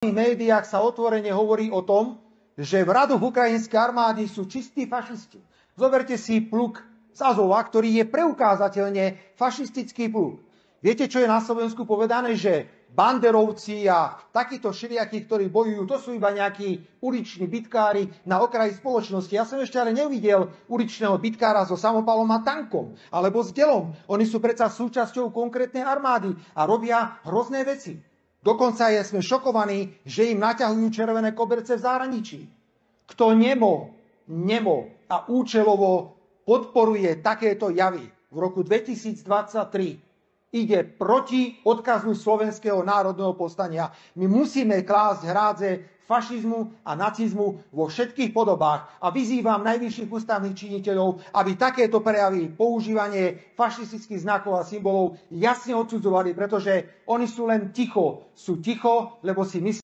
V médiách sa otvorene hovorí o tom, že v radoch ukrajinskej armády sú čistí fašisti. Zoberte si pluk z Azova, ktorý je preukázateľne fašistický pluk. Viete, čo je na Slovensku povedané? Že banderovci a takíto všelijakí, ktorí bojujú, to sú iba nejakí uliční bitkári na okraji spoločnosti. Ja som ešte ale nevidel uličného bitkára so samopalom a tankom, alebo s delom. Oni sú predsa súčasťou konkrétnej armády a robia hrozné veci. Dokonca sme šokovaní, že im naťahujú červené koberce v zahraničí. Kto nemo a účelovo podporuje takéto javy v roku 2023, ide proti odkazu Slovenského národného povstania. My musíme klásť hrádze fašizmu a nacizmu vo všetkých podobách a vyzývam najvyšších ústavných činiteľov, aby takéto prejavy, používanie fašistických znakov a symbolov jasne odsudzovali, pretože oni sú len ticho. Sú ticho, lebo si myslia,